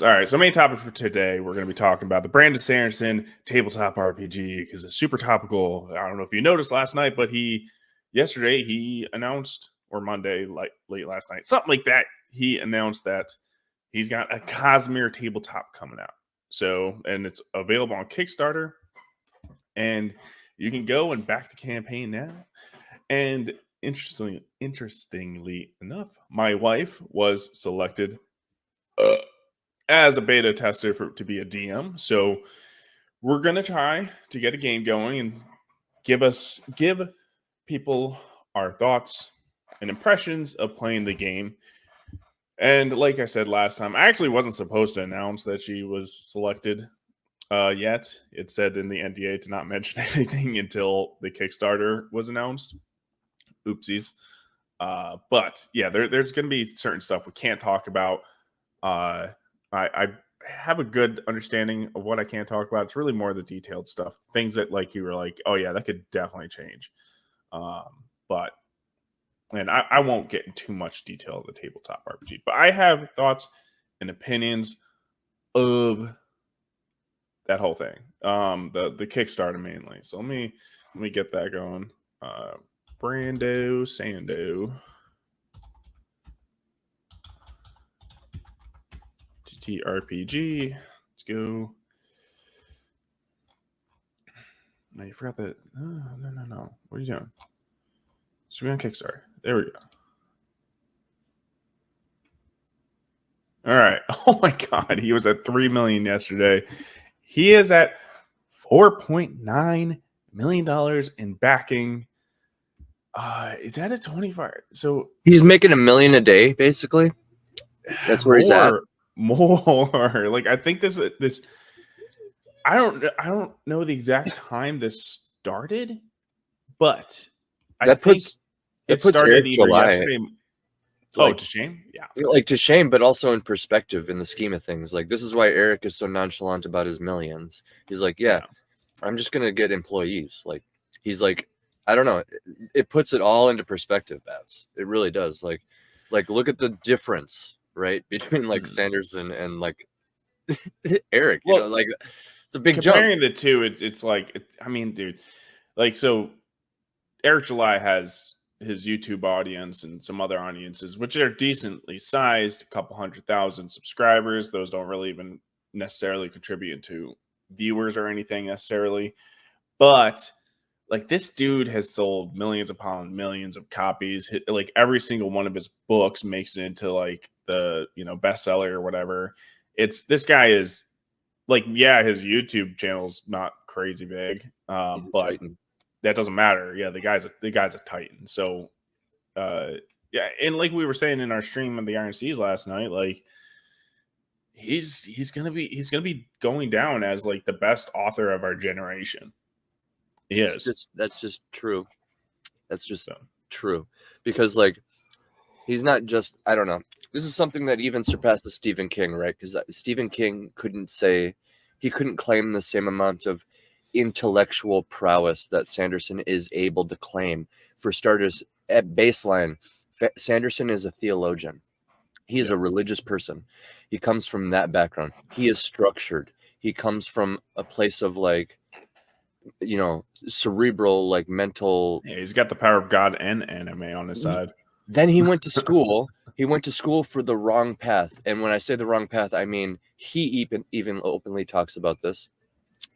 All right, so main topic for today, we're going to be talking about the Brandon Sanderson tabletop RPG because it's super topical. I don't know if you noticed last night, but yesterday he announced, or Monday, like late last night, something like that. He announced that he's got a COSMERE tabletop coming out. So, and it's available on Kickstarter, and you can go and back the campaign now. And interestingly enough, my wife was selected as a beta tester to be a DM. So we're going to try to get a game going and give people our thoughts and impressions of playing the game. And like I said last time, I actually wasn't supposed to announce that she was selected yet. It said in the NDA to not mention anything until the Kickstarter was announced. Oopsies. But yeah, there's going to be certain stuff we can't talk about. I have a good understanding of what I can't talk about. It's really more the detailed stuff, things that like you were like, oh yeah, that could definitely change. And I won't get in too much detail of the tabletop RPG, but I have thoughts and opinions of that whole thing. The Kickstarter mainly. So let me get that going. Brando Sando. TRPG. Let's go. No, you forgot that. No. What are you doing? Should be on Kickstarter. There we go. All right. Oh my God. He was at 3 million yesterday. He is at $4.9 million in backing. Is that a 25? So he's making $1 million a day, basically. That's where he's at. More. Like I think this I don't know the exact time this started, but it puts started either yesterday. Like, to shame? Yeah. Like to shame, but also in perspective in the scheme of things. Like this is why Eric is so nonchalant about his millions. He's like, yeah. I'm just gonna get employees. Like he's like, I don't know. It puts it all into perspective, Bats. It really does. Like look at the difference, right, between like Sanderson and like Eric. You know, like it's a big comparing jump. the two. It's like I mean, dude, like so. Eric July has his YouTube audience and some other audiences, which are decently sized, a couple 100,000 subscribers. Those don't really even necessarily contribute to viewers or anything necessarily. But like this dude has sold millions upon millions of copies. Like every single one of his books makes it into like the, bestseller or whatever. This guy is like, yeah, his YouTube channel's not crazy big, but Titan. That doesn't matter. Yeah, the guy's a titan. So, yeah, and like we were saying in our stream of the Iron Seas last night, like he's gonna be going down as like the best author of our generation. He is. That's just true. That's just true because like he's not just, I don't know. This is something that even surpasses Stephen King, right? Because Stephen King couldn't claim the same amount of intellectual prowess that Sanderson is able to claim. For starters, at baseline, Sanderson is a theologian. He is a religious person. He comes from that background. He is structured. He comes from a place of like, cerebral, like mental. Yeah, he's got the power of God and anime on his side. Then he went to school. He went to school for the wrong path. And when I say the wrong path, I mean he even openly talks about this.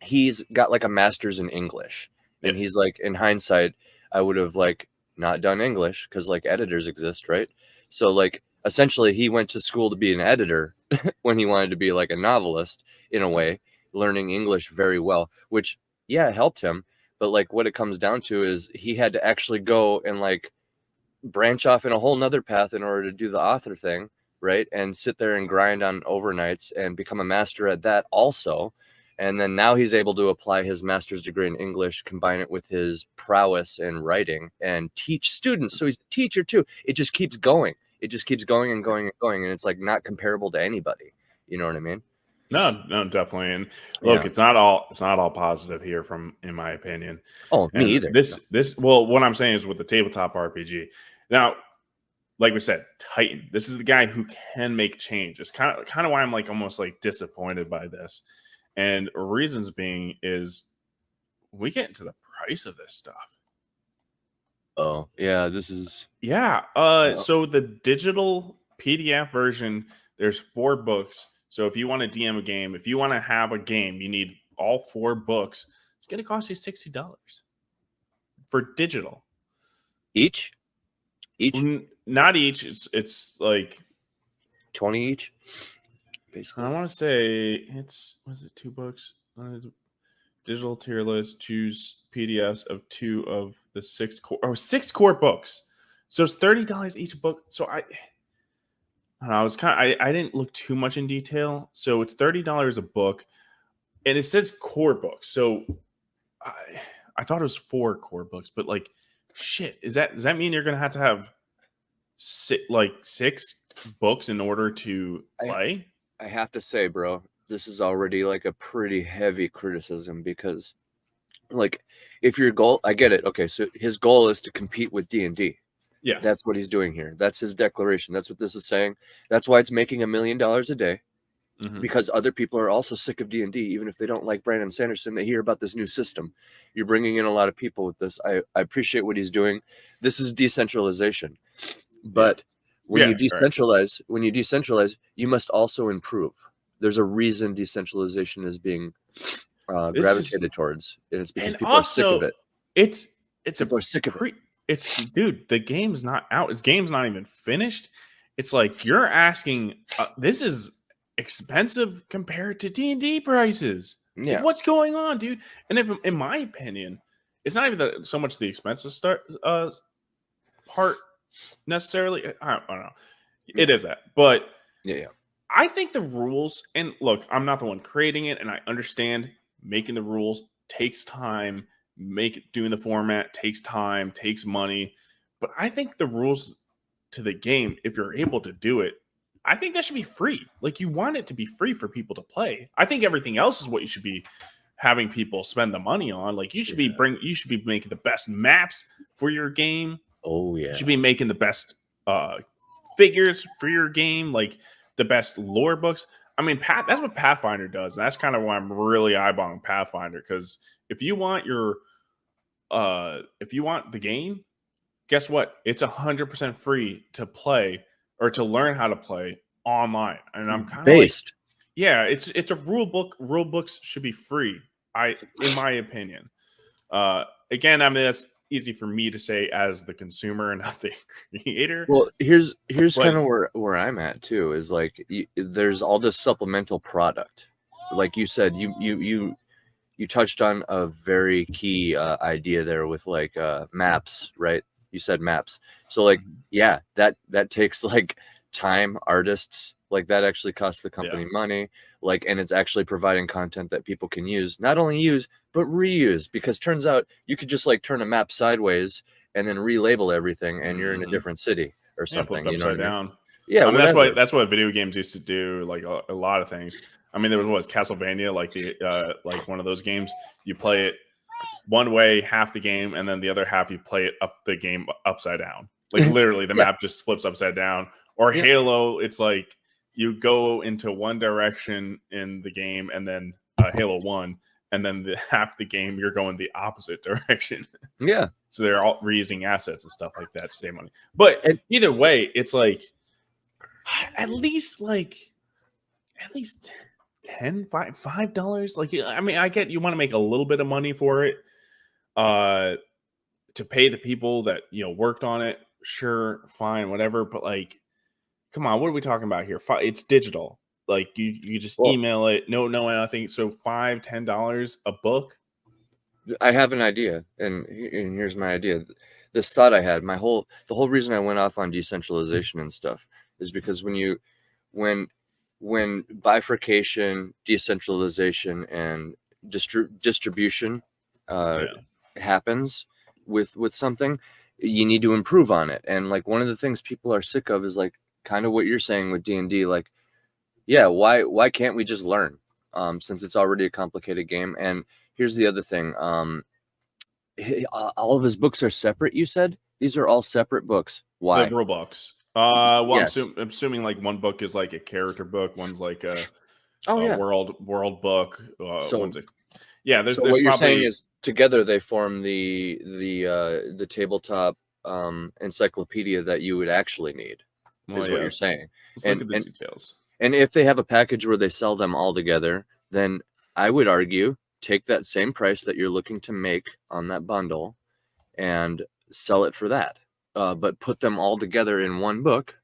He's got like a master's in English. And he's like, in hindsight, I would have like not done English because like editors exist, right? So like essentially he went to school to be an editor when he wanted to be like a novelist in a way, learning English very well, which helped him. But like what it comes down to is he had to actually go and like branch off in a whole nother path in order to do the author thing, right? And sit there and grind on overnights and become a master at that also. And then now he's able to apply his master's degree in English, combine it with his prowess in writing and teach students. So he's a teacher too. It just keeps going. It just keeps going and going and going. And it's like not comparable to anybody. You know what I mean? No, definitely. And look, it's not all positive here in my opinion. Oh, me either. Well, what I'm saying is with the tabletop RPG. Now, like we said, Titan. This is the guy who can make change. It's kind of why I'm like almost like disappointed by this. And reasons being is we get into the price of this stuff. Oh, yeah, this is Yeah. So the digital PDF version, there's 4 books. So if you want to DM a game, if you want to have a game, you need all 4 books. It's gonna cost you $60 for digital. each. Not each. It's like 20 each. Basically. I want to say was it 2 books? Digital tier list. Choose PDFs of 2 of the 6 core books. So it's $30 each book. So I don't know. I was I didn't look too much in detail. So it's $30 a book, and it says core books. So I thought it was 4 core books, but like shit, does that mean you're gonna have to have 6 books in order to play? I have to say, bro, this is already like a pretty heavy criticism because, like, if your goal, I get it. Okay, so his goal is to compete with D&D. Yeah, That's what he's doing here. That's his declaration. That's what this is saying. That's why it's making $1 million a day. Because other people are also sick of D&D, even if they don't like Brandon Sanderson. They hear about this new system. You're bringing in a lot of people with this. I appreciate what he's doing. This is decentralization, but when you decentralize, you must also improve. There's a reason decentralization is being gravitated towards, and it's because people are sick of it. People are sick of it. Dude, the game's not out. This game's not even finished. It's like you're asking. This is expensive compared to D&D prices. Yeah. Like, what's going on, dude? And if, in my opinion, it's not even so much the expensive part necessarily. I don't know. It is that, but yeah. I think the rules, and look, I'm not the one creating it, and I understand making the rules takes time. Doing the format takes time, takes money, but I think the rules to the game, if you're able to do it, I think that should be free. Like, you want it to be free for people to play. I think everything else is what you should be having people spend the money on. Like, you should be making the best maps for your game. Oh yeah. You should be making the best figures for your game, like the best lore books. I mean, that's what Pathfinder does, and that's kind of why I'm really eyeballing Pathfinder, because if you want the game, guess what? It's 100% free to play or to learn how to play online. And I'm kind of based. Yeah, it's a rule book. Rule books should be free. In my opinion. Again, I mean, that's easy for me to say as the consumer and not the creator. Well, here's kind of where I'm at too, is like there's all this supplemental product. Like you said, you touched on a very key idea there with like maps, right? You said maps. So like, yeah, that takes like time, artists, like that actually costs the company money, like, and it's actually providing content that people can use, not only use, but reuse, because turns out you could just like turn a map sideways and then relabel everything and you're in a different city or something, you know what I mean? Yeah, I mean, that's what video games used to do, like a lot of things. I mean, there was Castlevania, like like one of those games. You play it one way half the game, and then the other half you play it the game upside down. Like literally, the map just flips upside down. Or Halo, it's like you go into one direction in the game, and then Halo 1, and then half the game you're going the opposite direction. Yeah. So they're all reusing assets and stuff like that to save money. But either way, it's like at least $5. Like, I mean, I get you want to make a little bit of money for it, to pay the people that worked on it. Sure, fine, whatever. But like, come on, what are we talking about here? It's digital. Like you just email it. No, I think so. $5-10 a book. I have an idea, and here's my idea. This thought I had, the whole reason I went off on decentralization and stuff is because when bifurcation, decentralization, and distribution happens with something, you need to improve on it. And like one of the things people are sick of is like kind of what you're saying with D&D. Like, yeah, why can't we just learn? Since it's already a complicated game. And here's the other thing. All of his books are separate, you said? These are all separate books. Why? The rule books. Well, Yes. I'm assuming like one book is like a character book, one's like a Oh yeah. world book. So One's a yeah. There's what you're saying probably is together they form the tabletop encyclopedia that you would actually need, is what yeah. you're saying. Let's look And at the details. and if they have a package where they sell them all together, then I would argue take that same price that you're looking to make on that bundle and sell it for that. But put them all together in one book.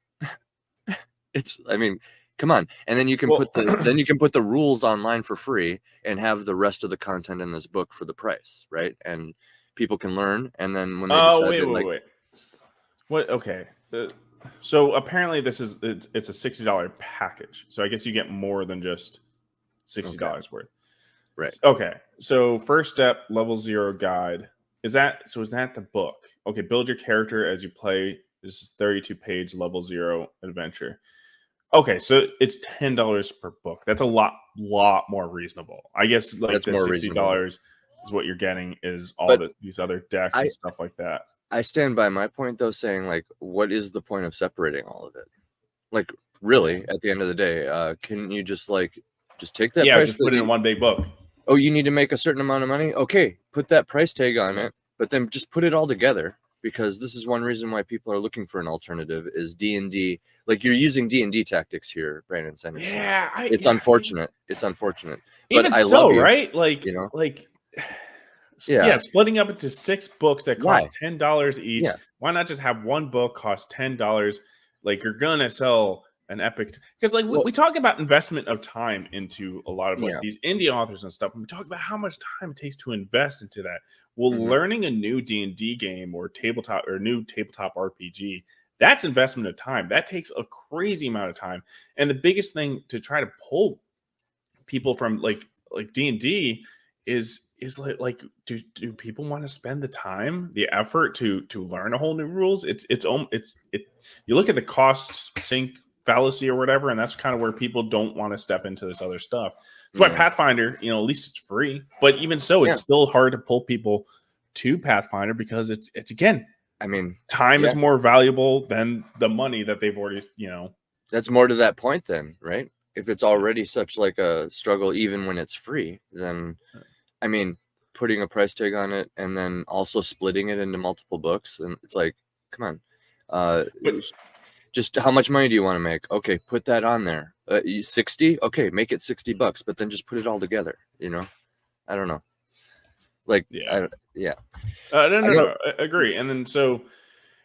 I mean, come on. And then you can Well, put the rules online for free and have the rest of the content in this book for the price, right? And people can learn. And then when they decide wait, that, like, wait. What? Okay. So apparently this is it's a $60 package. So I guess you get more than just $60 worth. right. Okay. So first step, level 0 guide. Is that the book? Okay, build your character as you play. This is 32-page level 0 adventure. Okay, so it's $10 per book. That's a lot more reasonable. I guess like That's the more $60 is what you're getting is all these other decks and stuff like that. I stand by my point though, saying like, what is the point of separating all of it? Like, really, at the end of the day, can you just take that price? Just put it in one big book. Oh, you need to make a certain amount of money? Okay, put that price tag on it, but then just put it all together, because this is one reason why people are looking for an alternative is D&D. Like, you're using D&D tactics here, Brandon Sanderson. Yeah, it's unfortunate. It's unfortunate. Even but I so, love you, right? Like, you know? Yeah, splitting up into 6 books that cost $10 each. Yeah. Why not just have one book cost $10? Like, you're gonna sell an epic, because like we talk about investment of time into a lot of like these indie authors and stuff, and we talk about how much time it takes to invest into that. Well, learning a new D&D game or new tabletop RPG, that's investment of time. That takes a crazy amount of time. And the biggest thing to try to pull people from like D&D is like do people want to spend the time, the effort to learn a whole new rules? You look at the cost sink fallacy or whatever, and that's kind of where people don't want to step into this other stuff. That's why Pathfinder, at least it's free, but even so, it's still hard to pull people to Pathfinder because it's again, I mean, time is more valuable than the money that they've already, That's more to that point then, right? If it's already such like a struggle, even when it's free, then I mean, putting a price tag on it and then also splitting it into multiple books, and it's like, come on, just how much money do you want to make? Okay, put that on there. 60? Okay, make it $60, but then just put it all together. I don't know. Like, no, I agree. And then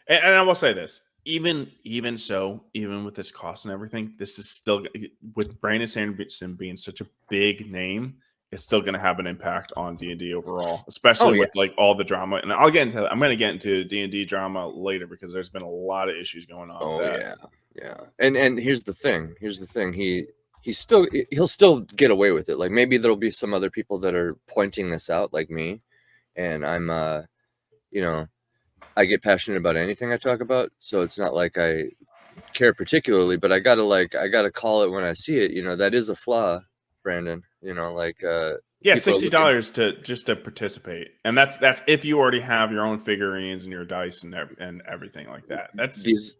and I will say this. Even with this cost and everything, this is still, with Brandon Sanderson being such a big name, it's still going to have an impact on D&D overall, especially with like all the drama. And I'm going to get into D&D drama later because there's been a lot of issues going on. Yeah. And here's the thing. He'll still get away with it. Like, maybe there'll be some other people that are pointing this out, like me, and I'm I get passionate about anything I talk about, so it's not like I care particularly, but I gotta call it when I see it. That is a flaw, Brandon. $60 to participate, and that's if you already have your own figurines and your dice and everything like that. Just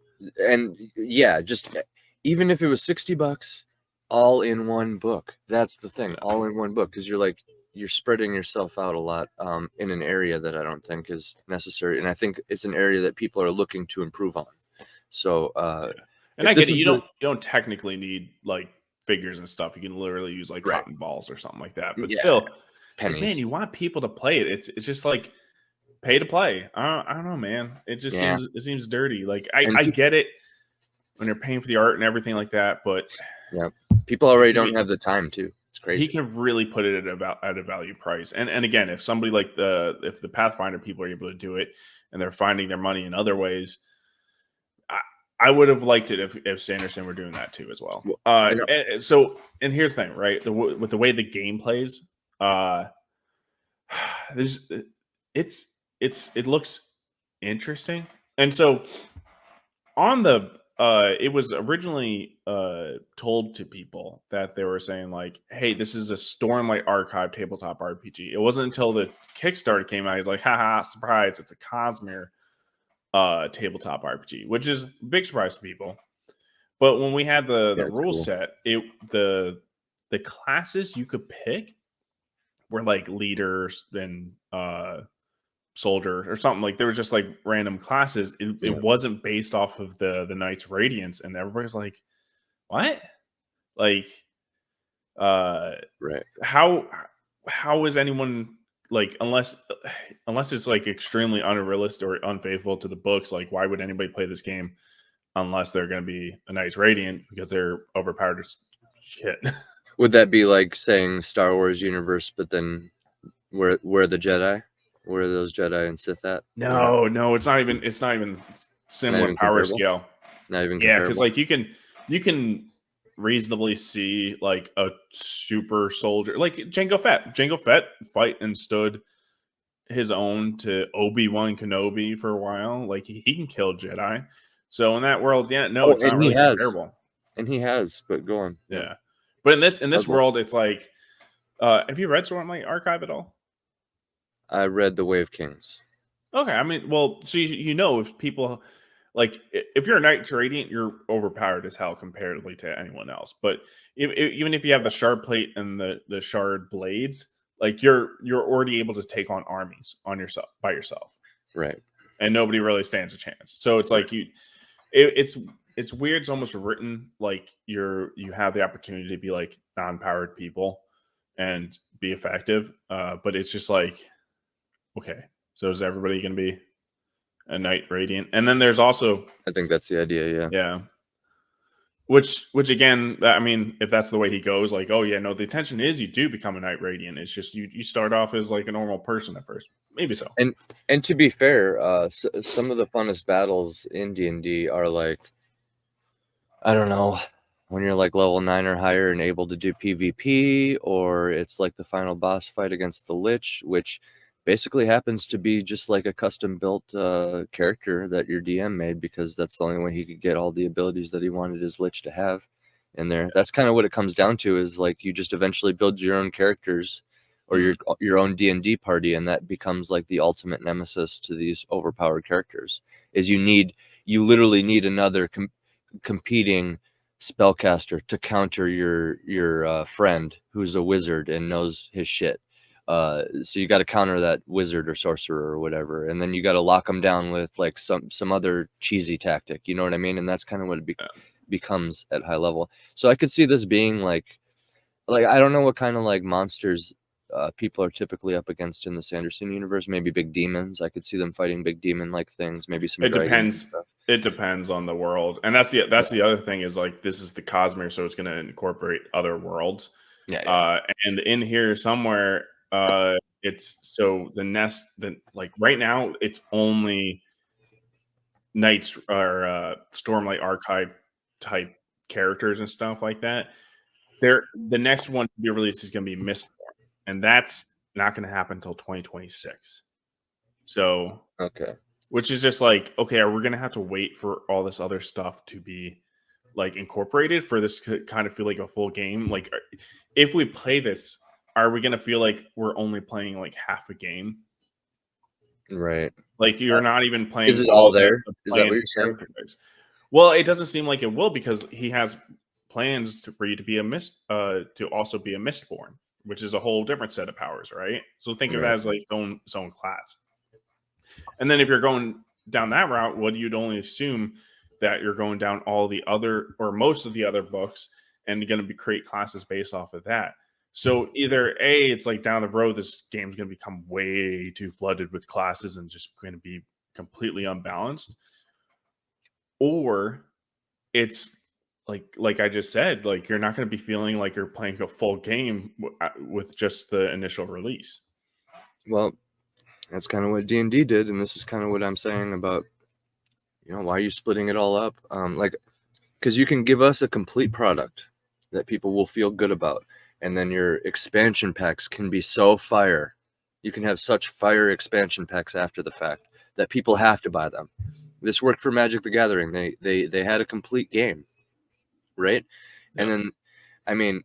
even if it was $60, all in one book. That's the thing, all in one book, because you're spreading yourself out a lot in an area that I don't think is necessary, and I think it's an area that people are looking to improve on. So, and I get it. You don't technically need like figures and stuff. You can literally use like cotton balls or something like that. But still, pennies. Man, you want people to play it. It's just like pay to play. I don't know, man. It just seems dirty. Like I get it when you're paying for the art and everything like that, but people already don't have the time to. It's crazy. He can really put it at a value price. And again, if somebody like if the Pathfinder people are able to do it and they're finding their money in other ways, I would have liked it if Sanderson were doing that too as well. And here's the thing, right? With the way the game plays, it looks interesting. And so on the it was originally told to people that they were saying like, hey, this is a Stormlight Archive tabletop RPG. It wasn't until the Kickstarter came out, he's like, haha, surprise, it's a COSMERE tabletop RPG, which is a big surprise to people. But when we had the Yeah, it's rule cool. set, the classes you could pick were like leaders and soldier or something. Like there was just like random classes. It Yeah. wasn't based off of the Knight's Radiance, and everybody's like, what? Like, Right. how is anyone like unless it's like extremely unrealistic or unfaithful to the books? Like, why would anybody play this game unless they're going to be a Knight's Radiant because they're overpowered as shit? Would that be like saying Star Wars universe, but then where the Jedi? Where are those Jedi and Sith at? No, it's not even Not similar even power comparable. scale. Not even Yeah, because comparable. like you can reasonably see like a super soldier like Jango Fett. Jango Fett fight and stood his own to Obi-Wan Kenobi for a while. Like he can kill Jedi. So in that world, yeah, no, Oh, it's not really comparable. and he has. But go on. Yeah. But in this I'll go. world, it's like have you read Stormlight Archive at all? I read The Way of Kings. Okay, I mean, well, so you know if people like if you're a Knight Radiant, you're overpowered as hell comparatively to anyone else. But even if you have the shard plate and the shard blades, like you're already able to take on armies on yourself by yourself, Right. and nobody really stands a chance. So it's like it's weird. It's almost written like you have the opportunity to be like non-powered people and be effective, but it's just like okay. So is everybody going to be a Knight Radiant? And then there's also I think that's the idea. Yeah. yeah, which again, I mean, if that's the way he goes, like oh yeah, no, the intention is you do become a Knight Radiant. It's just you start off as like a normal person at first, maybe so. And to be fair, some of the funnest battles in D&D are like, I don't know, when you're like level 9 or higher and able to do PvP, or it's like the final boss fight against the Lich, which basically happens to be just like a custom built character that your DM made because that's the only way he could get all the abilities that he wanted his Lich to have in there. That's kind of what it comes down to, is like you just eventually build your own characters or your own D&D party, and that becomes like the ultimate nemesis to these overpowered characters. Is you literally need another competing spellcaster to counter your friend who's a wizard and knows his shit. So you got to counter that wizard or sorcerer or whatever, and then you got to lock them down with like some other cheesy tactic. You know what I mean? And that's kind of what it becomes at high level. So I could see this being like I don't know what kind of like monsters people are typically up against in the Sanderson universe. Maybe big demons. I could see them fighting big demon like things. Maybe some It dragons and depends. stuff. It depends on the world, and that's the other thing is like this is the Cosmere, so it's going to incorporate other worlds. Yeah. And in here somewhere, it's so the nest. Like right now, it's only Knights or Stormlight Archive type characters and stuff like that. The next one to be released is going to be Mistborn, and that's not going to happen until 2026. So Okay. which is just like, okay, are we going to have to wait for all this other stuff to be like incorporated for this to kind of feel like a full game? Like, if we play this, are we going to feel like we're only playing like half a game? Right. Like, you're not even playing Is it all of the there? Is that what plans you're and saying? character types. Well, it doesn't seem like it will because he has plans for you to be to also be a Mistborn, which is a whole different set of powers, right? So think of it Right. as like its own class. And then if you're going down that route, well, you'd only assume that you're going down all the other or most of the other books and you're going to be create classes based off of that. So either it's like down the road, this game's going to become way too flooded with classes and just going to be completely unbalanced, or it's like I just said, like you're not going to be feeling like you're playing a full game with just the initial release. Well, that's kind of what D&D did, and this is kind of what I'm saying about, why are you splitting it all up? Because you can give us a complete product that people will feel good about, and then your expansion packs can be so fire. You can have such fire expansion packs after the fact that people have to buy them. This worked for Magic the Gathering. They had a complete game, right? Yep. And then, I mean,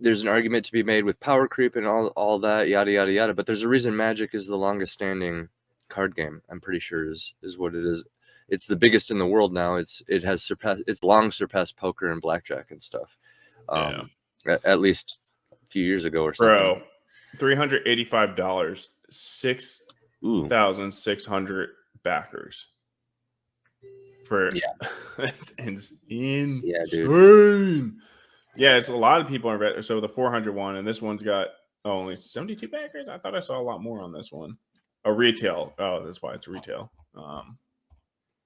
there's an argument to be made with power creep and all that, yada, yada, yada. But there's a reason Magic is the longest standing card game. I'm pretty sure is what it is. It's the biggest in the world now. It's long surpassed poker and blackjack and stuff. Yeah. At least a few years ago or something. Bro, $385, 6,600 backers. That's insane. Yeah, dude. Yeah, it's a lot of people are so the 400 one, and this one's got only 72 backers. I thought I saw a lot more on this one. Retail. Oh, that's why it's retail.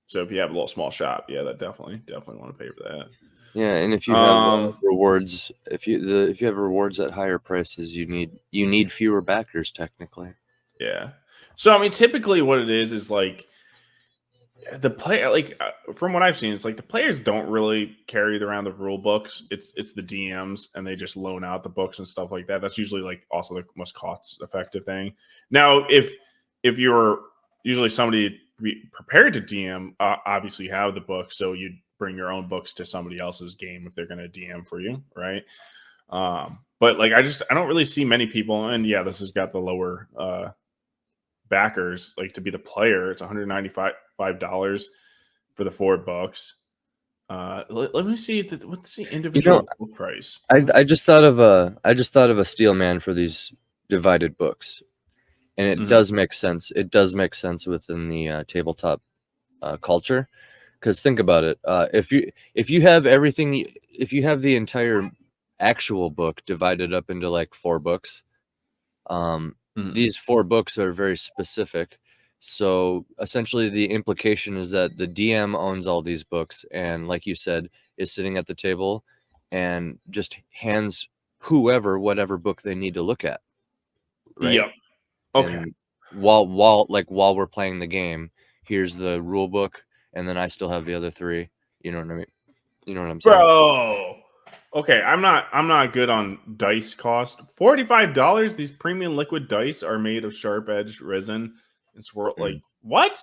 So if you have a little small shop, yeah, that definitely want to pay for that. Yeah, and if you have rewards, if you have rewards at higher prices, you need fewer backers technically. Yeah. So I mean, typically what it is like the player, like from what I've seen, it's like the players don't really carry around the rule books. It's the DMs, and they just loan out the books and stuff like that. That's usually like also the most cost effective thing. Now, if you're usually somebody prepared to DM, obviously you have the book, so you'd bring your own books to somebody else's game if they're going to DM for you, right? But like I don't really see many people, and yeah, this has got the lower backers. Like to be the player, it's $195 for the 4 books. Let me see what's the individual book price. I just thought of a steel man for these divided books, and it does make sense. It does make sense within the tabletop culture, because think about it. If you have everything, if you have the entire actual book divided up into like 4 books, these 4 books are very specific. So essentially the implication is that the DM owns all these books, and like you said, is sitting at the table and just hands whoever whatever book they need to look at. Right? Yep. Okay. And while we're playing the game, here's the rule book, and then I still have the other 3. You know what I mean? You know what I'm saying? Bro. Okay, I'm not good on dice cost. $45. These premium liquid dice are made of sharp edged resin. It's like what?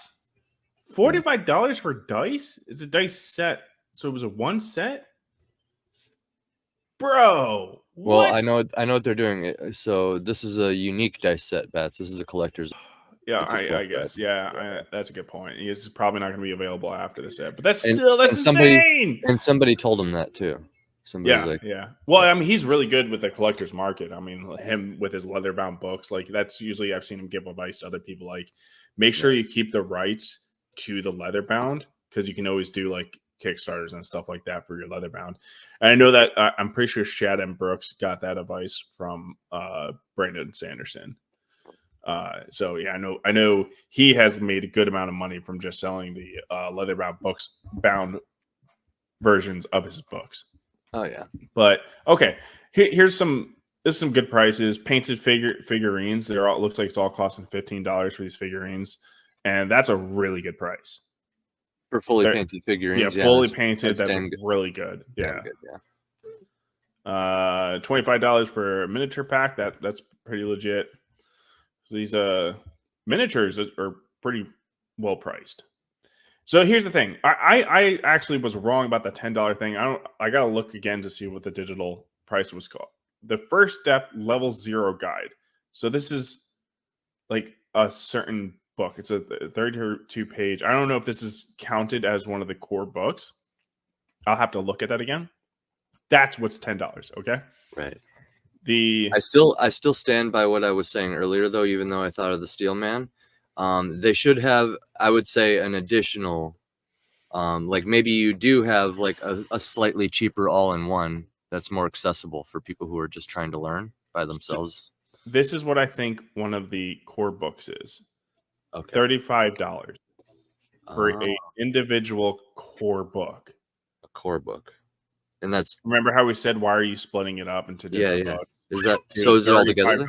$45 for dice? It's a dice set, so it was a 1 set. Bro, what? Well, I know what they're doing. So this is a unique dice set, Bats. This is a collector's. Yeah, I guess. Yeah, that's a good point. It's probably not going to be available after the set, but that's insane. And somebody told him that too. Yeah. Well, I mean, he's really good with the collector's market. I mean, him with his leather-bound books, like that's usually I've seen him give advice to other people, like make sure you keep the rights to the leather-bound, because you can always do like Kickstarters and stuff like that for your leather-bound. And I know that I'm pretty sure Shad and Brooks got that advice from Brandon Sanderson. So yeah, I know he has made a good amount of money from just selling the leather-bound bound versions of his books. Oh yeah, but okay. Here's some good prices. Painted figurines. They're all looks like it's all costing $15 for these figurines, and that's a really good price for fully painted figurines. Yeah, fully painted. That's really good. Yeah. Good, yeah. $25 for a miniature pack. That's pretty legit. So these miniatures are pretty well priced. So here's the thing. I actually was wrong about the $10 thing. I gotta look again to see what the digital price was called. The first step, level 0 guide. So this is like a certain book. It's a 32 page. I don't know if this is counted as one of the core books. I'll have to look at that again. That's what's $10. Okay. Right. I still stand by what I was saying earlier, though. Even though I thought of the Steel Man. They should have, I would say, an additional, like maybe you do have like a slightly cheaper all-in-one that's more accessible for people who are just trying to learn by themselves. This is what I think one of the core books is. Okay. $35 for an individual core book. A core book. And that's, remember how we said, why are you splitting it up into different books? Is that, so is it all together then?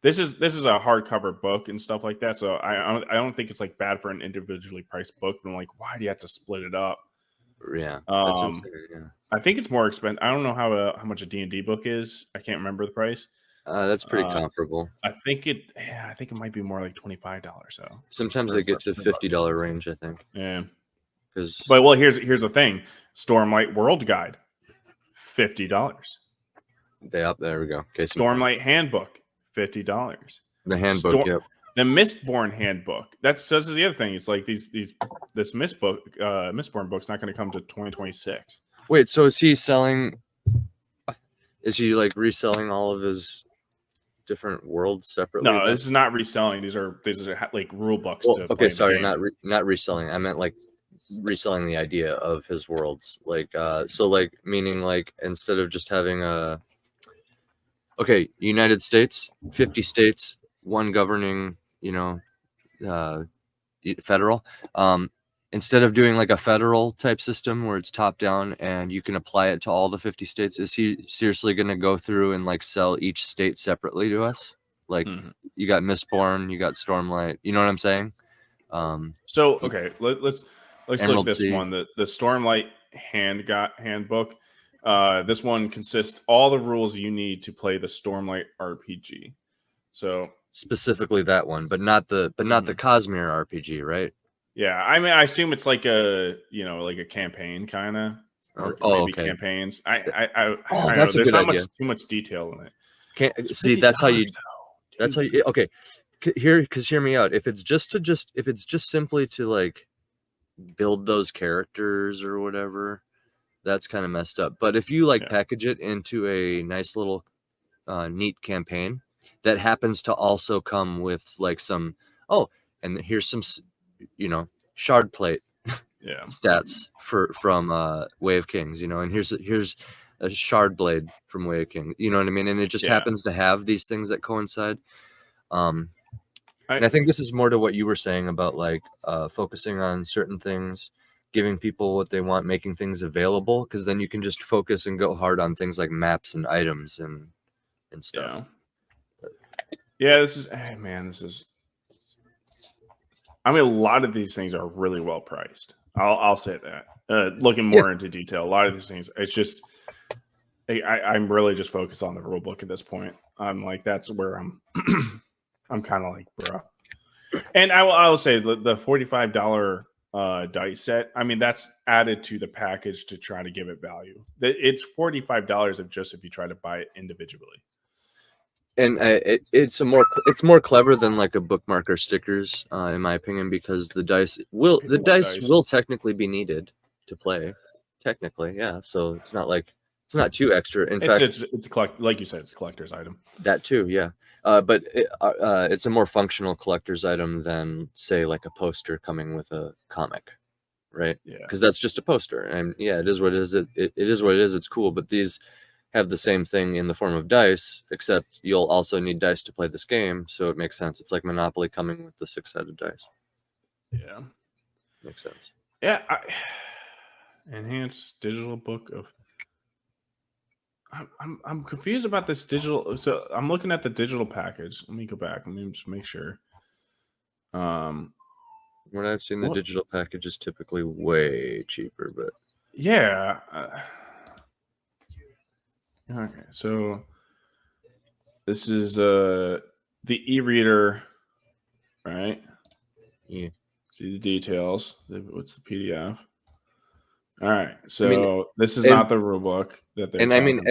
This is a hardcover book and stuff like that. So I don't think it's like bad for an individually priced book. But I'm like, why do you have to split it up? Yeah. I think it's more expensive. I don't know how much a D&D book is. I can't remember the price. That's pretty comparable. I think it might be more like $25. So sometimes they get to $50 range, I think. Yeah. But here's the thing: Stormlight World Guide, $50. There we go. Okay, Stormlight Handbook, $50. The handbook. The Mistborn handbook. This is the other thing. It's like this Mistborn book's not going to come to 2026. Wait, so is he selling? Is he like reselling all of his different worlds separately? No, then? this is not reselling. These are like rule books. Well, to okay, play sorry, the game. not reselling. I meant like reselling the idea of his worlds. Like, so like meaning like instead of just having United States, 50 states, one governing, federal. Instead of doing like a federal type system where it's top down and you can apply it to all the 50 states, is he seriously going to go through and like sell each state separately to us? Like you got Mistborn, you got Stormlight, you know what I'm saying? So okay, let's look at this Sea. one. The Stormlight handbook. This one consists all the rules you need to play the Stormlight RPG. So specifically that one, but not the COSMERE RPG, right? Yeah, I mean, I assume it's like a campaign kind of, or maybe campaigns. That's a There's good not idea. too much detail in it. See, that's how you. That's how you. Okay, hear me out. If it's just simply to like build those characters or whatever, that's kind of messed up. But if you like package it into a nice little neat campaign that happens to also come with like some and here's some shard plate stats from Way of Kings, and here's a shard blade from Way of Kings, you know what I mean, and it just happens to have these things that coincide. And I think this is more to what you were saying about like focusing on certain things, giving people what they want, making things available, because then you can just focus and go hard on things like maps and items and stuff. This is I mean, a lot of these things are really well priced. I'll say that. Looking more into detail, a lot of these things, it's just I'm really just focused on the rule book at this point. I'm like, that's where I'm I'm kind of like, bro. And I will say the $45 dice set, I mean, that's added to the package to try to give it value. It's $45 if you try to buy it individually. And it's more clever than like a bookmark or stickers, in my opinion, because the dice will technically be needed to play. Technically, yeah. So it's not too extra. In fact, it's like you said, it's a collector's item. That too, yeah. But it's a more functional collector's item than say like a poster coming with a comic, right? Yeah. Because that's just a poster, and it is what it is. It is what it is. It's cool, but these have the same thing in the form of dice, except you'll also need dice to play this game, so it makes sense. It's like Monopoly coming with the 6-sided dice. Yeah, makes sense. Yeah, enhanced digital book of. I'm confused about this digital. So I'm looking at the digital package. Let me go back. Let me just make sure. When I've seen the digital package is typically way cheaper, but yeah. Okay, so this is the e-reader, right? Yeah. See the details. What's the PDF? All right, so this is not the rule book that they're. And I mean,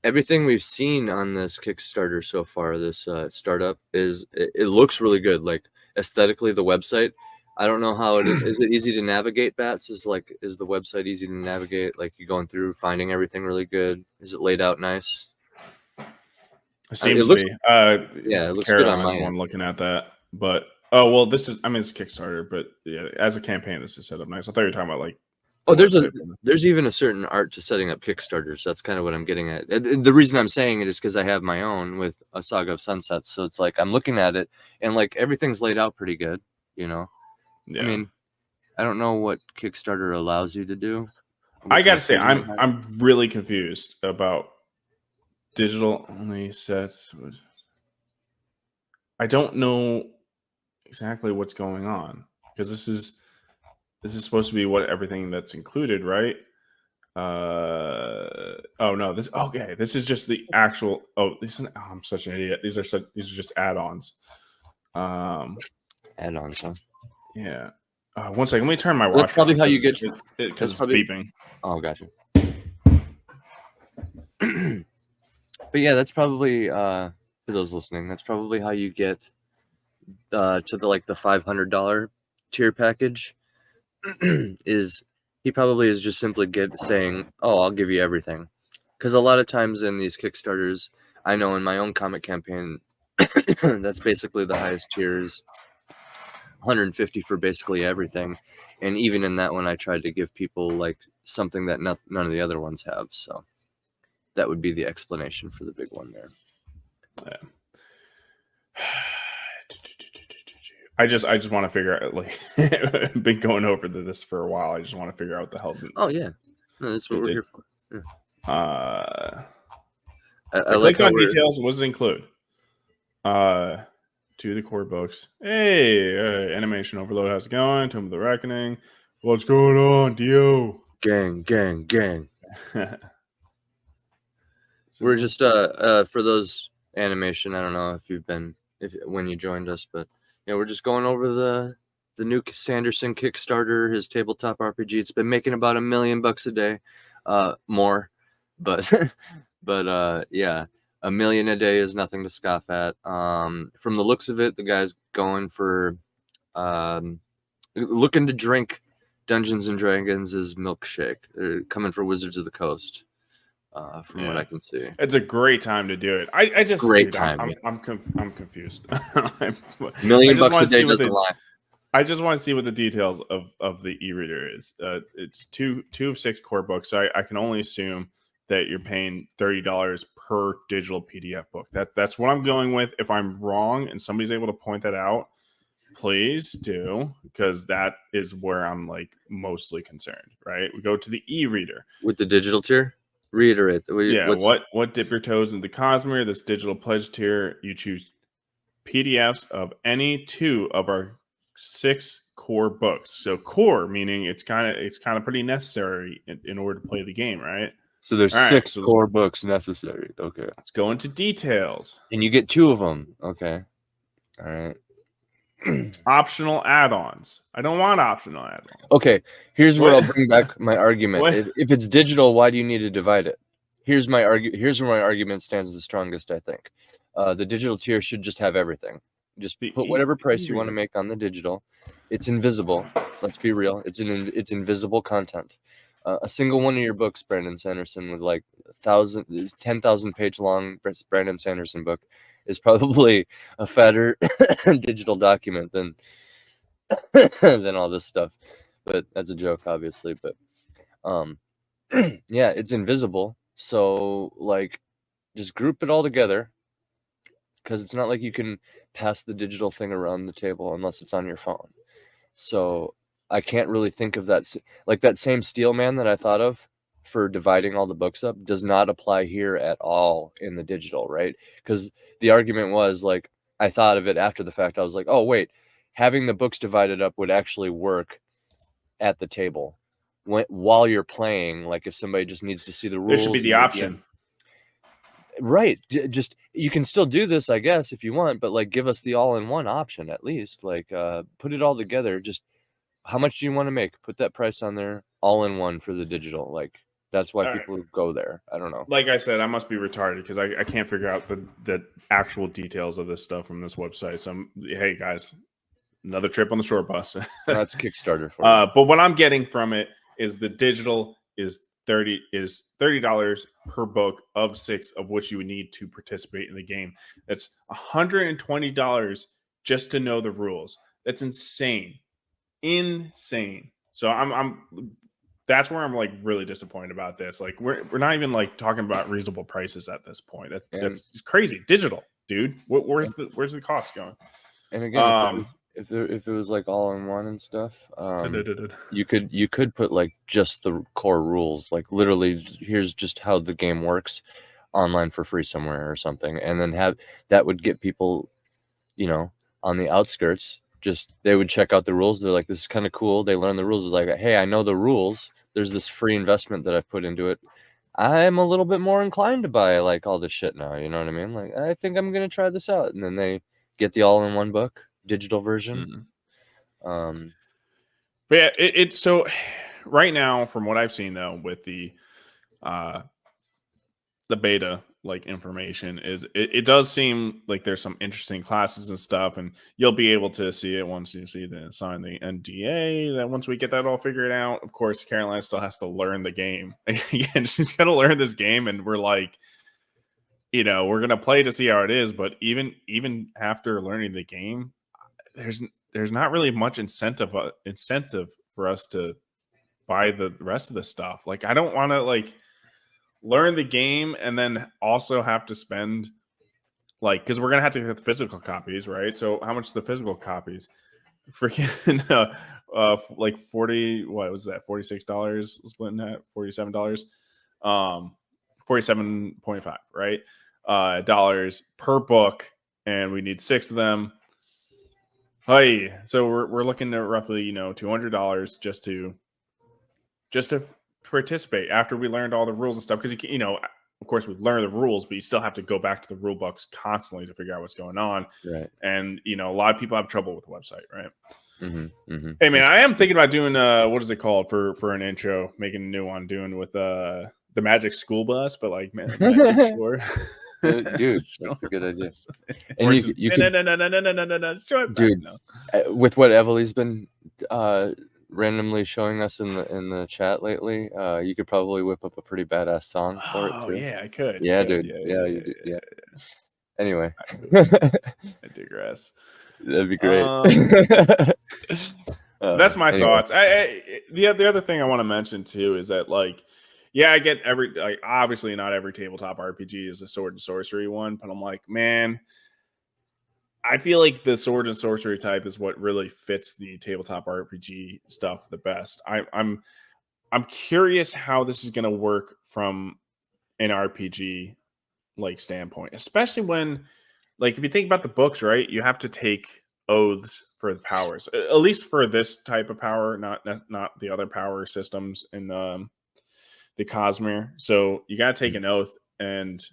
everything we've seen on this Kickstarter so far, this startup it looks really good. Like aesthetically, the website. I don't know how is it easy to navigate, Bats? Is the website easy to navigate? Like you going through, finding everything really good? Is it laid out nice? It seems to be. It looks good on my one end. looking at that, but this is. I mean, it's Kickstarter, but yeah, as a campaign, this is set up nice. I thought you were talking about like. There's even a certain art to setting up Kickstarters. That's kind of what I'm getting at. The reason I'm saying it is because I have my own with A Saga of Sunsets. So it's like I'm looking at it and like everything's laid out pretty good, Yeah. I mean, I don't know what Kickstarter allows you to do. I gotta say, I'm really confused about digital only sets. I don't know exactly what's going on because this is supposed to be what everything that's included, right? This is just the actual. I'm such an idiot. These are just add-ons. Add-ons, huh? Yeah. 1 second. Let me turn my watch. That's probably how you get because it's beeping. Oh, gotcha. But yeah, that's probably for those listening. That's probably how you get to the $500 tier package is he probably is just simply saying, oh, I'll give you everything. Because a lot of times in these Kickstarters, I know in my own comic campaign, that's basically the highest tiers, 150 for basically everything. And even in that one, I tried to give people like something that none of the other ones have. So that would be the explanation for the big one there. Yeah. I just want to figure out, like, I've been going over this for a while. I just want to figure out what the hell's in. Oh yeah, no, that's what we're here for. Yeah. I like clicked on details. What does it include? To the core books. Hey, animation overload. How's it going? Tomb of the Reckoning. What's going on, Dio? Gang. We're just for those animation. I don't know if when you joined us, but we're just going over the new Sanderson Kickstarter, his tabletop RPG. It's been making about $1 million a day, more, but yeah, $1 million a day is nothing to scoff at. From the looks of it, the guy's going for looking to drink Dungeons and Dragons' milkshake. They're coming for Wizards of the Coast. From what I can see, it's a great time to do it. I just great time. I'm confused. $1 million a day doesn't lie. I just want to see what the details of the e-reader is. It's two of 6 core books, so I can only assume that you're paying $30 per digital PDF book. That's what I'm going with. If I'm wrong and somebody's able to point that out, please do, because that is where I'm like mostly concerned. Right? We go to the e-reader with the digital tier. Reiterate. What dip your toes into the COSMERE, this digital pledge tier? You choose PDFs of any 2 of our 6 core books. So core meaning it's kind of pretty necessary in order to play the game, right? So there's 6 core books necessary. Okay. Let's go into details. And you get 2 of them. Okay. All right. Optional add-ons. I don't want optional add-ons. Okay, here's where I'll bring back my argument. If it's digital, why do you need to divide it? Here's where my argument stands the strongest, I think. The digital tier should just have everything. Just put whatever price you want to make on the digital. It's invisible. Let's be real. It's invisible content. A single one of your books, Brandon Sanderson, with like 10,000 page long Brandon Sanderson book, is probably a fatter digital document than all this stuff. But that's a joke, obviously. But yeah, it's invisible. So like, just group it all together, because it's not like you can pass the digital thing around the table unless it's on your phone. So I can't really think of that. Like that same steel man that I thought of for dividing all the books up does not apply here at all in the digital, right? Because the argument was like, I thought of it after the fact. I was like, oh wait, having the books divided up would actually work at the table while you're playing. Like if somebody just needs to see the rules, there should be the option. Right. Just, you can still do this, I guess, if you want, but like give us the all-in-one option at least. Like put it all together. Just how much do you want to make? Put that price on there, all-in-one for the digital. Like that's why people go there. I don't know. Like I said, I must be retarded because I can't figure out the actual details of this stuff from this website. So hey guys, another trip on the short bus. That's Kickstarter for but what I'm getting from it is the digital is $30 per book of 6 of which you would need to participate in the game. That's $120 just to know the rules. That's insane. So I'm that's where I'm like really disappointed about this. Like we're not even like talking about reasonable prices at this point. That's crazy. Digital, dude. Where's the cost going? And again, if it was like all in one and stuff, you could put like just the core rules, like literally here's just how the game works online for free somewhere or something, and then that would get people, on the outskirts, just they would check out the rules. They're like, this is kind of cool. They learn the rules. It's like, hey, I know the rules. There's this free investment that I've put into it. I'm a little bit more inclined to buy like all this shit now. You know what I mean? Like, I think I'm gonna try this out, and then they get the all-in-one book digital version. But yeah, it's so right now from what I've seen though with the beta, like information is it does seem like there's some interesting classes and stuff, and you'll be able to see it once you see the sign the NDA. That once we get that all figured out, of course, Caroline still has to learn the game. Again, she's got to learn this game, and we're like, we're gonna play to see how it is. But even after learning the game, there's not really much incentive for us to buy the rest of the stuff. Like, I don't want to like learn the game and then also have to spend like, because we're gonna have to get the physical copies, right? So how much the physical copies? Freaking like 40, what was that, $46 splitting that, $47, 47.5, right? Dollars per book, and we need 6 of them. Hey, so we're looking at roughly $200 just to participate after we learned all the rules and stuff. Because of course, we learn the rules, but you still have to go back to the rule books constantly to figure out what's going on. Right. And a lot of people have trouble with the website, right? Mm-hmm. Hey man, I am thinking about doing what is it called for an intro, making a new one, doing with the Magic School Bus, but like Magic Store. Dude, that's a good idea. And you can, no. dude, with what Emily's been randomly showing us in the chat lately, you could probably whip up a pretty badass song for it too. Yeah, I could. Yeah, dude. Yeah. Anyway, I digress. That'd be great. That's my thoughts. The other thing I want to mention too is that like, yeah, I get obviously not every tabletop RPG is a sword and sorcery one, but I'm like, man, I feel like the sword and sorcery type is what really fits the tabletop RPG stuff the best. I'm curious how this is going to work from an RPG like standpoint, especially when, like, if you think about the books, right, you have to take oaths for the powers, at least for this type of power, not the other power systems in the COSMERE. So you got to take an oath, and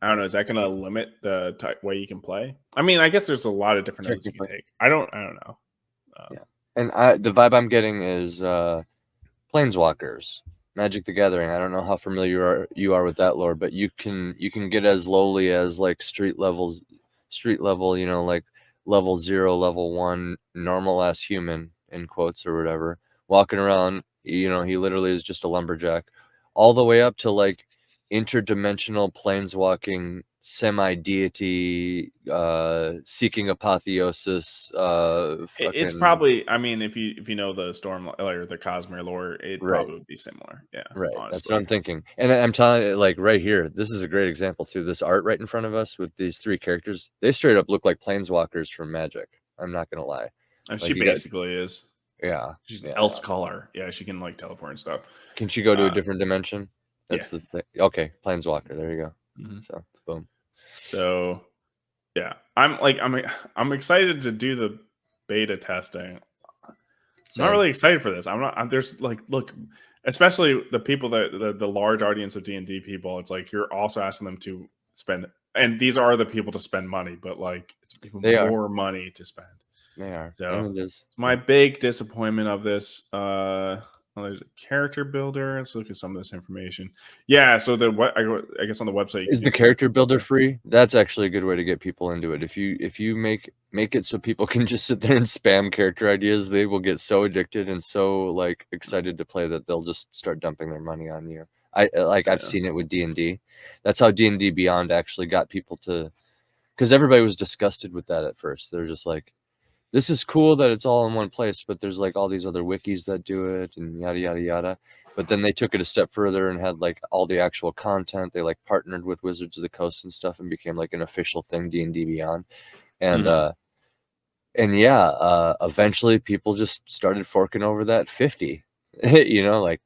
I don't know, is that going to limit the way you can play? I mean, I guess there's a lot of different oaths you can take. I don't know. Yeah, and the vibe I'm getting is Planeswalkers, Magic the Gathering. I don't know how familiar you are with that lore, but you can get as lowly as like street level, like level 0, level 1, normal ass human in quotes or whatever, walking around. He literally is just a lumberjack, all the way up to like interdimensional planeswalking semi-deity, seeking apotheosis. It's probably, I mean, if you know the Storm or the COSMERE lore, it probably would be similar. Yeah, right. Honestly. That's what I'm thinking, and I'm telling you, like right here, this is a great example too. This art right in front of us with these 3 characters, they straight up look like planeswalkers from Magic. I'm not gonna lie. Like, she basically is. Yeah, she's an elf color. Yeah, she can like teleport and stuff. Can she go to a different dimension? That's the thing. Okay, planeswalker. There you go. Mm-hmm. So boom. So yeah, I'm excited to do the beta testing. I'm not really excited for this. There's like, look, especially the people that the large audience of D&D people. It's like you're also asking them to spend, and these are the people to spend money, but like it's even more money to spend. They are. So it's my big disappointment of this. There's a character builder. Let's look at some of this information. Yeah, so I guess on the website is the character builder free? That's actually a good way to get people into it. If you make it so people can just sit there and spam character ideas, they will get so addicted and so like excited to play that they'll just start dumping their money on you. I've seen it with D&D. That's how D&D Beyond actually got people to, because everybody was disgusted with that at first. They're just like, this is cool that it's all in one place, but there's like all these other wikis that do it and yada, yada, yada. But then they took it a step further and had like all the actual content. They like partnered with Wizards of the Coast and stuff and became like an official thing, D&D Beyond. And, eventually people just started forking over that 50, like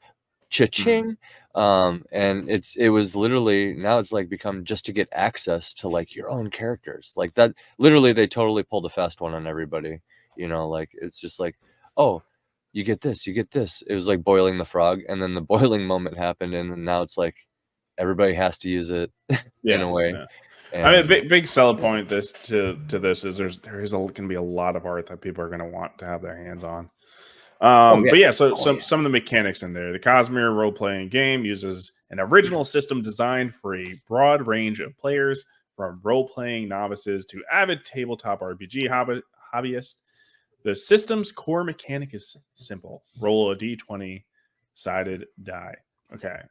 cha-ching. And it was literally, now it's like become just to get access to like your own characters like that. Literally they totally pulled a fast one on everybody, like it's just like, oh, you get this. It was like boiling the frog, and then the boiling moment happened, and then now it's like everybody has to use it in a way. And I mean, big selling point to this is there is going to be a lot of art that people are going to want to have their hands on. But yeah, so some of the mechanics in there. The Cosmere role-playing game uses an original system designed for a broad range of players, from role-playing novices to avid tabletop RPG hobbyists. The system's core mechanic is simple: roll a d20 sided die. Okay.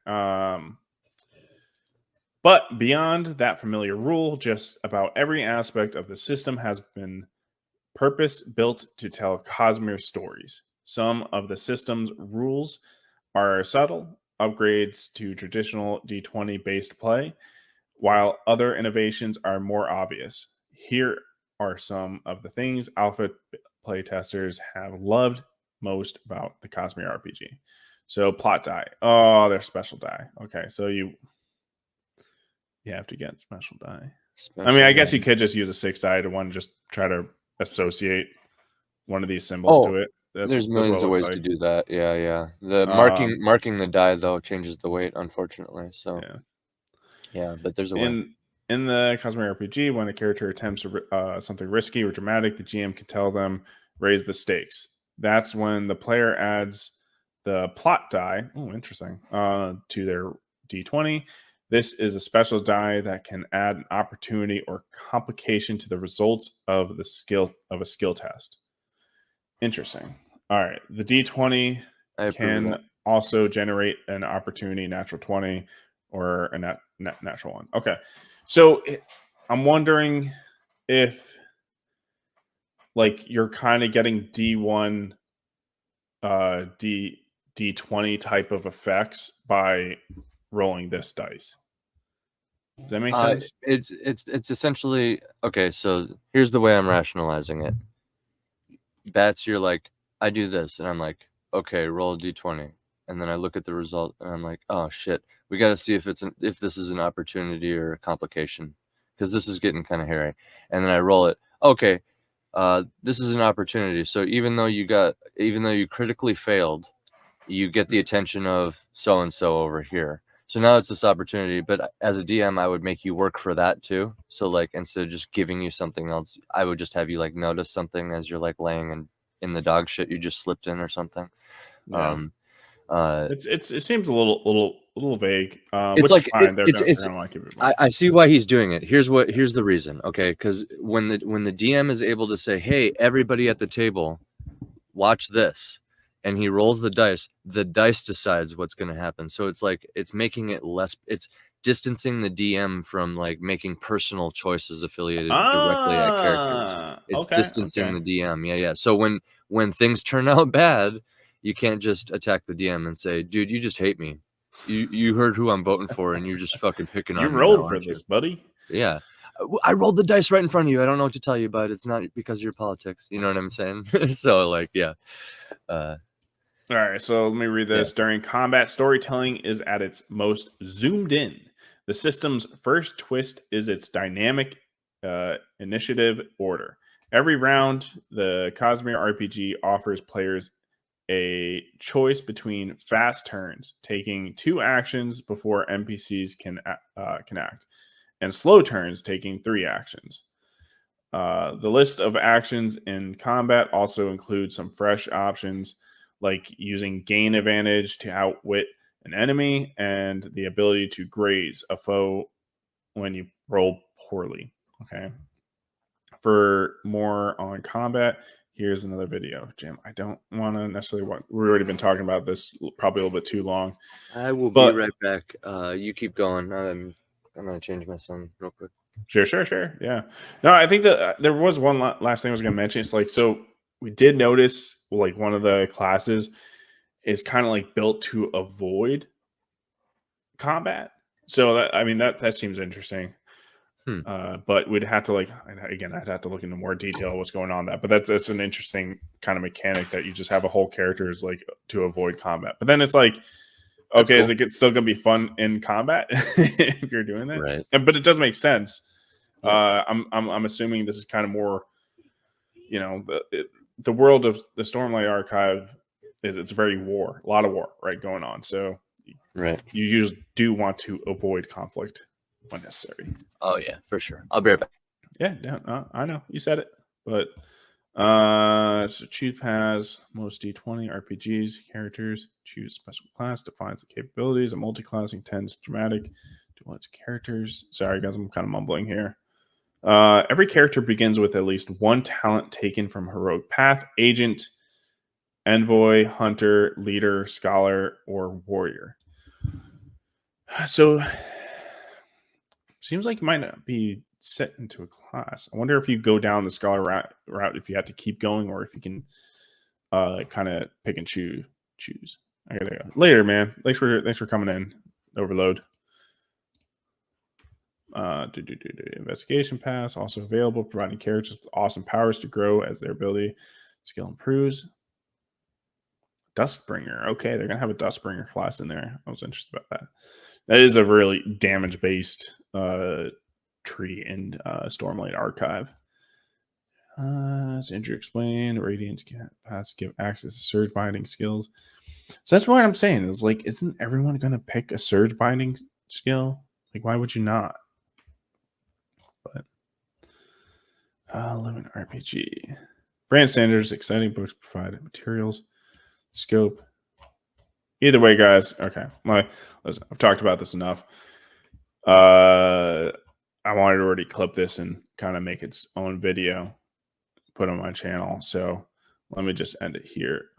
But beyond that familiar rule, just about every aspect of the system has been purpose built to tell Cosmere stories. Some of the system's rules are subtle upgrades to traditional D20 based play, while other innovations are more obvious. Here are some of the things alpha playtesters have loved most about the Cosmere RPG. So plot die. Oh, they're special die. Okay, so you have to get special die. I mean, I guess you could just use a 6 die to just try to associate one of these symbols to it. There's millions of ways to do that. Yeah. The marking the die though changes the weight, unfortunately. So yeah, but there's a way. In the Cosmere RPG, when a character attempts something risky or dramatic, the GM can tell them raise the stakes. That's when the player adds the plot die. Oh, interesting. To their D20. This is a special die that can add an opportunity or complication to the results of a skill test. Interesting. All right. The D20 can also generate an opportunity, natural 20, or a natural 1. Okay. So I'm wondering if you're kind of getting D1, D20 type of effects by rolling this dice. Does that make sense? It's essentially okay. So here's the way I'm rationalizing it. Bats, you're like, I do this, and I'm like, okay, roll a d20, and then I look at the result, and I'm like, oh shit, we got to see if this is an opportunity or a complication, because this is getting kind of hairy, and then I roll it. Okay, this is an opportunity. So even though you critically failed, you get the attention of so and so over here. So now it's this opportunity, but as a DM, I would make you work for that too. So instead of just giving you something else, I would just have you notice something as you're laying in the dog shit you just slipped in or something. Yeah. It seems a little vague. It's which is fine. I see why he's doing it. Here's the reason. Okay, because when the DM is able to say, "Hey, everybody at the table, watch this," and he rolls the dice decides what's going to happen. So it's making it less. It's distancing the DM from making personal choices affiliated directly at characters. It's distancing the DM. Yeah. So when things turn out bad, you can't just attack the DM and say, "Dude, you just hate me. You heard who I'm voting for, and you're just fucking picking on me. You rolled for this, buddy." Yeah. I rolled the dice right in front of you. I don't know what to tell you, but it's not because of your politics. You know what I'm saying? So yeah. All right, so let me read this. Yeah. During combat, storytelling is at its most zoomed in. The system's first twist is its dynamic initiative order. Every round, the Cosmere RPG offers players a choice between fast turns, taking 2 actions before NPCs can act, and slow turns, taking 3 actions. The list of actions in combat also includes some fresh options, like using gain advantage to outwit an enemy and the ability to graze a foe when you roll poorly. Okay. For more on combat, here's another video. Jim, I don't want to necessarily we've already been talking about this probably a little bit too long. I will be right back. You keep going. I'm going to change my song real quick. Sure. Yeah. No, I think that there was one last thing I was going to mention. It's so we did notice one of the classes is kind of built to avoid combat. So that seems interesting. But we'd have to I'd have to look into more detail what's going on that. But that's an interesting kind of mechanic that you just have a whole character is to avoid combat. But then it's okay, cool. Is it still going to be fun in combat if you're doing that? Right. But it does make sense. Yeah. I'm assuming this is kind of more, the world of the Stormlight Archive it's very a lot of war, right, going on. So right, you usually do want to avoid conflict when necessary. Oh yeah, for sure. I'll be right back. Yeah, I know you said it, but So choose paths, most D20 RPGs, characters, choose special class, defines the capabilities. A multi-classing tends dramatic to what's characters. Sorry, guys, I'm kind of mumbling here. Every character begins with at least one talent taken from heroic path, agent, envoy, hunter, leader, scholar, or warrior. So seems like it might not be set into a class. I wonder if you go down the scholar route if you have to keep going, or if you can kind of pick and choose. I gotta go later, man. Thanks for coming in. Overload. Investigation pass also available, providing characters with awesome powers to grow as their ability skill improves. Dustbringer. Okay, they're gonna have a Dustbringer class in there. I was interested about that. That is a really damage based tree in Stormlight Archive. As Andrew explained, Radiant's pass give access to surge binding skills. So that's what I'm saying. Is like, isn't everyone gonna pick a surge binding skill? Like, why would you not? But Lemon RPG. Brand standards, exciting books provided materials, scope. Either way, guys. Okay, listen, I've talked about this enough. I wanted to already clip this and kind of make its own video, put on my channel. So let me just end it here.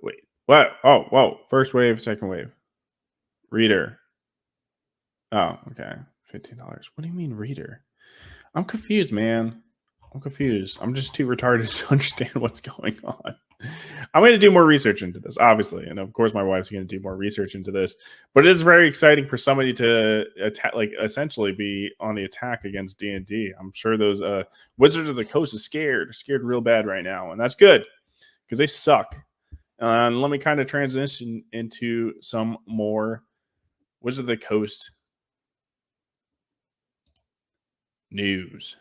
Wait, what? Oh, whoa! First wave, second wave. Reader. Oh, okay. $15. What do you mean, reader? I'm confused, man. I'm confused. I'm just too retarded to understand what's going on. I'm going to do more research into this, obviously, and of course, my wife's going to do more research into this. But it is very exciting for somebody to attack, like essentially be on the attack against D&D. I'm sure those Wizards of the Coast is scared real bad right now, and that's good because they suck. And let me kind of transition into some more Wizards of the Coast news.